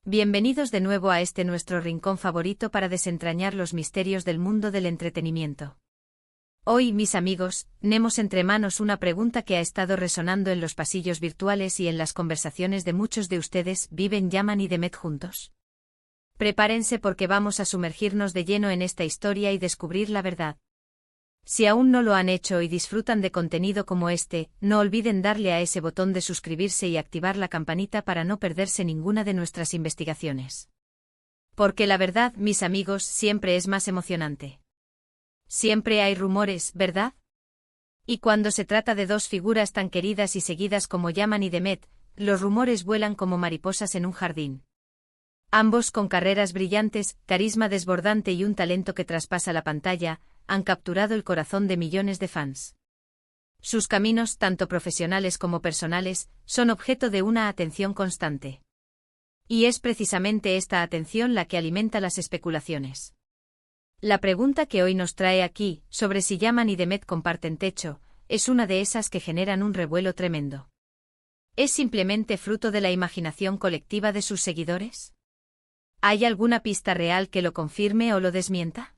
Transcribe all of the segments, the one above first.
Bienvenidos de nuevo a este nuestro rincón favorito para desentrañar los misterios del mundo del entretenimiento. Hoy, mis amigos, tenemos entre manos una pregunta que ha estado resonando en los pasillos virtuales y en las conversaciones de muchos de ustedes. ¿Viven Yaman y Demet juntos? Prepárense porque vamos a sumergirnos de lleno en esta historia y descubrir la verdad. Si aún no lo han hecho y disfrutan de contenido como este, no olviden darle a ese botón de suscribirse y activar la campanita para no perderse ninguna de nuestras investigaciones. Porque la verdad, mis amigos, siempre es más emocionante. Siempre hay rumores, ¿verdad? Y cuando se trata de dos figuras tan queridas y seguidas como Yaman y Demet, los rumores vuelan como mariposas en un jardín. Ambos con carreras brillantes, carisma desbordante y un talento que traspasa la pantalla, han capturado el corazón de millones de fans. Sus caminos, tanto profesionales como personales, son objeto de una atención constante. Y es precisamente esta atención la que alimenta las especulaciones. La pregunta que hoy nos trae aquí, sobre si Yaman y Demet comparten techo, es una de esas que generan un revuelo tremendo. ¿Es simplemente fruto de la imaginación colectiva de sus seguidores? ¿Hay alguna pista real que lo confirme o lo desmienta?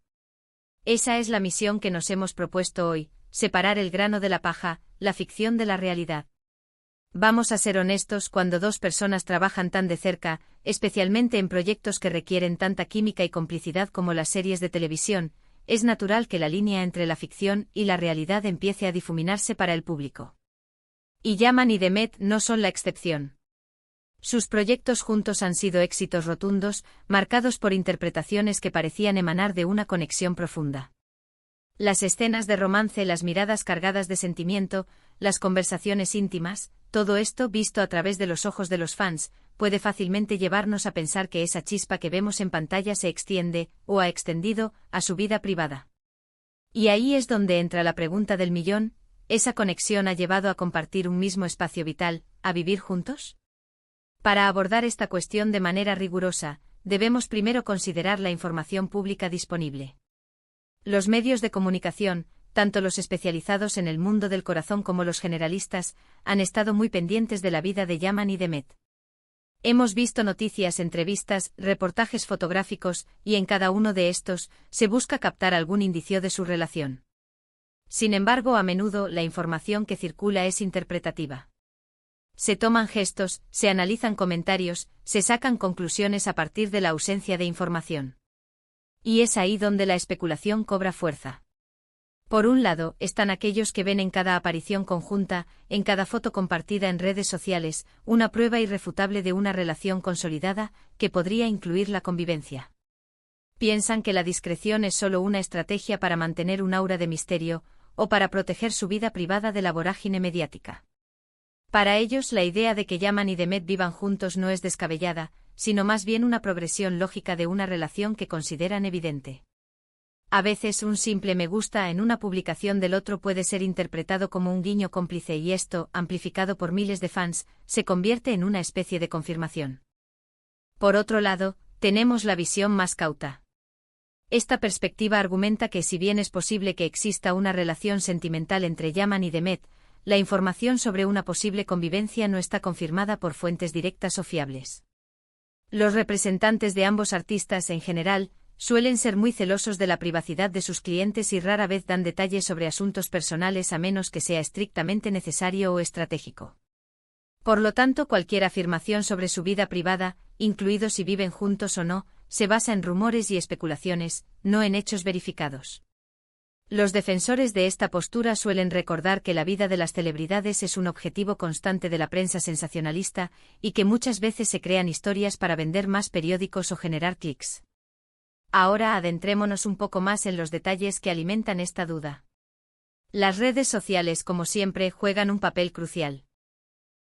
Esa es la misión que nos hemos propuesto hoy, separar el grano de la paja, la ficción de la realidad. Vamos a ser honestos, cuando dos personas trabajan tan de cerca, especialmente en proyectos que requieren tanta química y complicidad como las series de televisión, es natural que la línea entre la ficción y la realidad empiece a difuminarse para el público. Y Yaman y Demet no son la excepción. Sus proyectos juntos han sido éxitos rotundos, marcados por interpretaciones que parecían emanar de una conexión profunda. Las escenas de romance, las miradas cargadas de sentimiento, las conversaciones íntimas, todo esto, visto a través de los ojos de los fans, puede fácilmente llevarnos a pensar que esa chispa que vemos en pantalla se extiende, o ha extendido, a su vida privada. Y ahí es donde entra la pregunta del millón: ¿esa conexión ha llevado a compartir un mismo espacio vital, a vivir juntos? Para abordar esta cuestión de manera rigurosa, debemos primero considerar la información pública disponible. Los medios de comunicación, tanto los especializados en el mundo del corazón como los generalistas, han estado muy pendientes de la vida de Yaman y Demet. Hemos visto noticias, entrevistas, reportajes fotográficos, y en cada uno de estos, se busca captar algún indicio de su relación. Sin embargo, a menudo, la información que circula es interpretativa. Se toman gestos, se analizan comentarios, se sacan conclusiones a partir de la ausencia de información. Y es ahí donde la especulación cobra fuerza. Por un lado, están aquellos que ven en cada aparición conjunta, en cada foto compartida en redes sociales, una prueba irrefutable de una relación consolidada, que podría incluir la convivencia. Piensan que la discreción es solo una estrategia para mantener un aura de misterio, o para proteger su vida privada de la vorágine mediática. Para ellos, la idea de que Yaman y Demet vivan juntos no es descabellada, sino más bien una progresión lógica de una relación que consideran evidente. A veces un simple me gusta en una publicación del otro puede ser interpretado como un guiño cómplice, y esto, amplificado por miles de fans, se convierte en una especie de confirmación. Por otro lado, tenemos la visión más cauta. Esta perspectiva argumenta que si bien es posible que exista una relación sentimental entre Yaman y Demet, la información sobre una posible convivencia no está confirmada por fuentes directas o fiables. Los representantes de ambos artistas, en general, suelen ser muy celosos de la privacidad de sus clientes y rara vez dan detalles sobre asuntos personales a menos que sea estrictamente necesario o estratégico. Por lo tanto, cualquier afirmación sobre su vida privada, incluido si viven juntos o no, se basa en rumores y especulaciones, no en hechos verificados. Los defensores de esta postura suelen recordar que la vida de las celebridades es un objetivo constante de la prensa sensacionalista, y que muchas veces se crean historias para vender más periódicos o generar clics. Ahora adentrémonos un poco más en los detalles que alimentan esta duda. Las redes sociales, como siempre, juegan un papel crucial.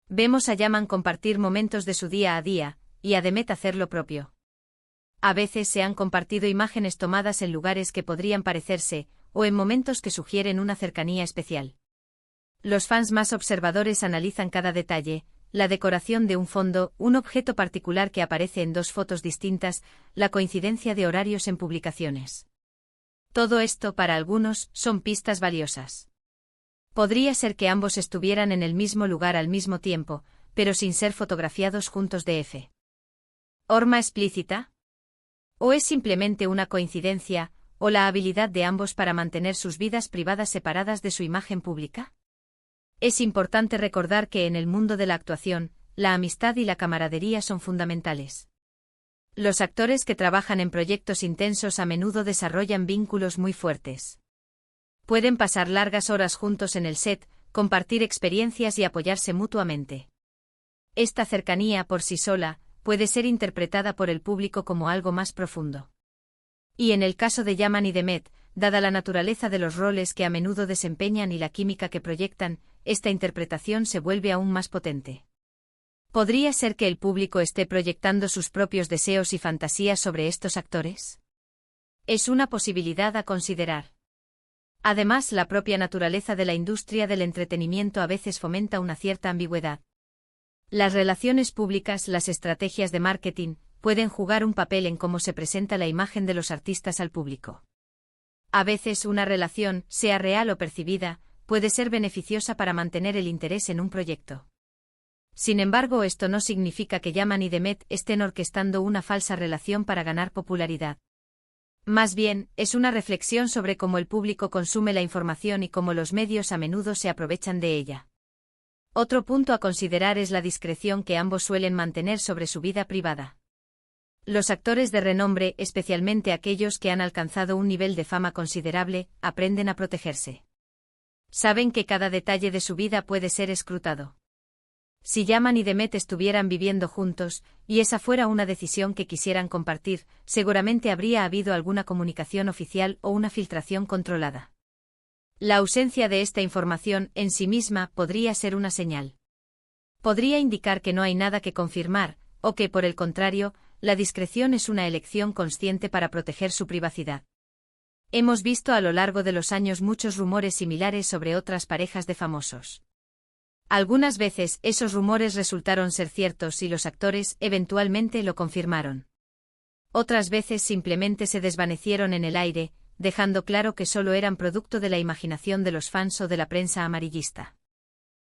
Vemos a Yaman compartir momentos de su día a día, y a Demet hacer lo propio. A veces se han compartido imágenes tomadas en lugares que podrían parecerse, o en momentos que sugieren una cercanía especial. Los fans más observadores analizan cada detalle: la decoración de un fondo, un objeto particular que aparece en dos fotos distintas, la coincidencia de horarios en publicaciones. Todo esto, para algunos, son pistas valiosas. Podría ser que ambos estuvieran en el mismo lugar al mismo tiempo, pero sin ser fotografiados juntos. ¿Horma explícita? ¿O es simplemente una coincidencia, o la habilidad de ambos para mantener sus vidas privadas separadas de su imagen pública? Es importante recordar que en el mundo de la actuación, la amistad y la camaradería son fundamentales. Los actores que trabajan en proyectos intensos a menudo desarrollan vínculos muy fuertes. Pueden pasar largas horas juntos en el set, compartir experiencias y apoyarse mutuamente. Esta cercanía por sí sola puede ser interpretada por el público como algo más profundo. Y en el caso de Yaman y Demet, dada la naturaleza de los roles que a menudo desempeñan y la química que proyectan, esta interpretación se vuelve aún más potente. ¿Podría ser que el público esté proyectando sus propios deseos y fantasías sobre estos actores? Es una posibilidad a considerar. Además, la propia naturaleza de la industria del entretenimiento a veces fomenta una cierta ambigüedad. Las relaciones públicas, las estrategias de marketing, pueden jugar un papel en cómo se presenta la imagen de los artistas al público. A veces una relación, sea real o percibida, puede ser beneficiosa para mantener el interés en un proyecto. Sin embargo, esto no significa que Yaman y Demet estén orquestando una falsa relación para ganar popularidad. Más bien, es una reflexión sobre cómo el público consume la información y cómo los medios a menudo se aprovechan de ella. Otro punto a considerar es la discreción que ambos suelen mantener sobre su vida privada. Los actores de renombre, especialmente aquellos que han alcanzado un nivel de fama considerable, aprenden a protegerse. Saben que cada detalle de su vida puede ser escrutado. Si Yaman y Demet estuvieran viviendo juntos, y esa fuera una decisión que quisieran compartir, seguramente habría habido alguna comunicación oficial o una filtración controlada. La ausencia de esta información en sí misma podría ser una señal. Podría indicar que no hay nada que confirmar, o que, por el contrario, la discreción es una elección consciente para proteger su privacidad. Hemos visto a lo largo de los años muchos rumores similares sobre otras parejas de famosos. Algunas veces esos rumores resultaron ser ciertos y los actores eventualmente lo confirmaron. Otras veces simplemente se desvanecieron en el aire, dejando claro que solo eran producto de la imaginación de los fans o de la prensa amarillista.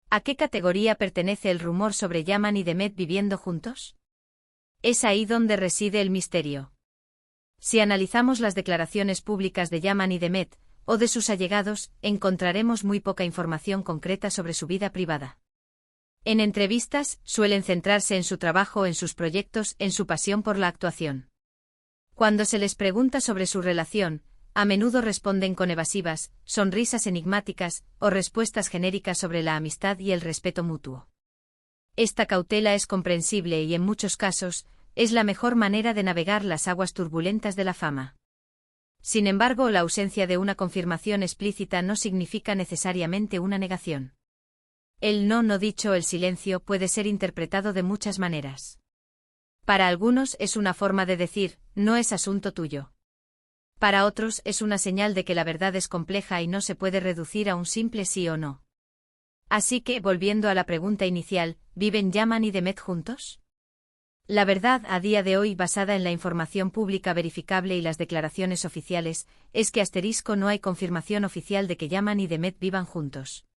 ¿A qué categoría pertenece el rumor sobre Yaman y Demet viviendo juntos? Es ahí donde reside el misterio. Si analizamos las declaraciones públicas de Yaman y Demet, o de sus allegados, encontraremos muy poca información concreta sobre su vida privada. En entrevistas, suelen centrarse en su trabajo, en sus proyectos, en su pasión por la actuación. Cuando se les pregunta sobre su relación, a menudo responden con evasivas, sonrisas enigmáticas, o respuestas genéricas sobre la amistad y el respeto mutuo. Esta cautela es comprensible y en muchos casos, es la mejor manera de navegar las aguas turbulentas de la fama. Sin embargo, la ausencia de una confirmación explícita no significa necesariamente una negación. El no dicho, el silencio, puede ser interpretado de muchas maneras. Para algunos es una forma de decir, no es asunto tuyo. Para otros es una señal de que la verdad es compleja y no se puede reducir a un simple sí o no. Así que, volviendo a la pregunta inicial, ¿viven Yaman y Demet juntos? La verdad a día de hoy, basada en la información pública verificable y las declaraciones oficiales, es que no hay confirmación oficial de que Yaman y Demet vivan juntos.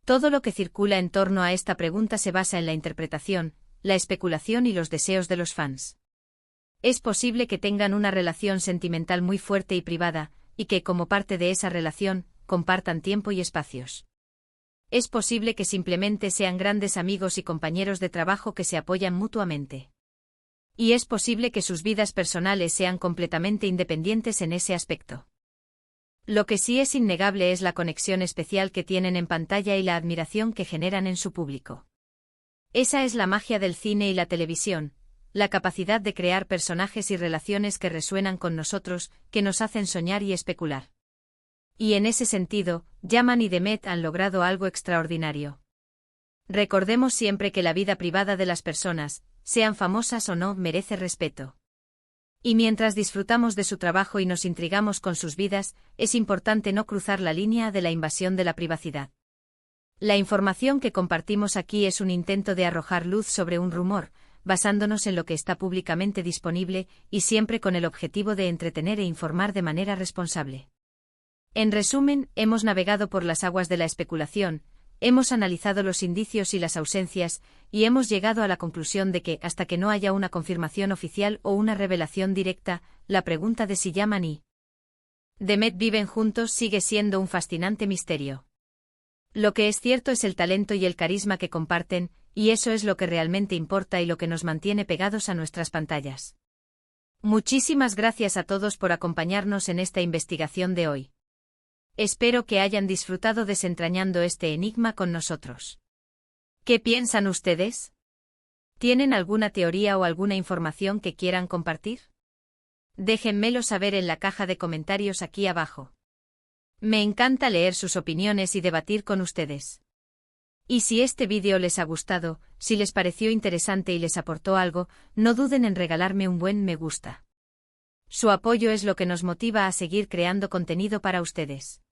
Todo lo que circula en torno a esta pregunta se basa en la interpretación, la especulación y los deseos de los fans. Es posible que tengan una relación sentimental muy fuerte y privada, y que, como parte de esa relación, compartan tiempo y espacios. Es posible que simplemente sean grandes amigos y compañeros de trabajo que se apoyan mutuamente. Y es posible que sus vidas personales sean completamente independientes en ese aspecto. Lo que sí es innegable es la conexión especial que tienen en pantalla y la admiración que generan en su público. Esa es la magia del cine y la televisión, la capacidad de crear personajes y relaciones que resuenan con nosotros, que nos hacen soñar y especular. Y en ese sentido, Yaman y Demet han logrado algo extraordinario. Recordemos siempre que la vida privada de las personas, sean famosas o no, merece respeto. Y mientras disfrutamos de su trabajo y nos intrigamos con sus vidas, es importante no cruzar la línea de la invasión de la privacidad. La información que compartimos aquí es un intento de arrojar luz sobre un rumor, basándonos en lo que está públicamente disponible, y siempre con el objetivo de entretener e informar de manera responsable. En resumen, hemos navegado por las aguas de la especulación, hemos analizado los indicios y las ausencias, y hemos llegado a la conclusión de que, hasta que no haya una confirmación oficial o una revelación directa, la pregunta de si Yaman y Demet viven juntos sigue siendo un fascinante misterio. Lo que es cierto es el talento y el carisma que comparten, y eso es lo que realmente importa y lo que nos mantiene pegados a nuestras pantallas. Muchísimas gracias a todos por acompañarnos en esta investigación de hoy. Espero que hayan disfrutado desentrañando este enigma con nosotros. ¿Qué piensan ustedes? ¿Tienen alguna teoría o alguna información que quieran compartir? Déjenmelo saber en la caja de comentarios aquí abajo. Me encanta leer sus opiniones y debatir con ustedes. Y si este vídeo les ha gustado, si les pareció interesante y les aportó algo, no duden en regalarme un buen me gusta. Su apoyo es lo que nos motiva a seguir creando contenido para ustedes.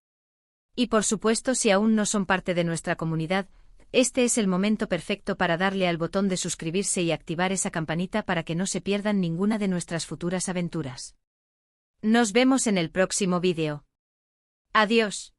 Y por supuesto, si aún no son parte de nuestra comunidad, este es el momento perfecto para darle al botón de suscribirse y activar esa campanita para que no se pierdan ninguna de nuestras futuras aventuras. Nos vemos en el próximo vídeo. Adiós.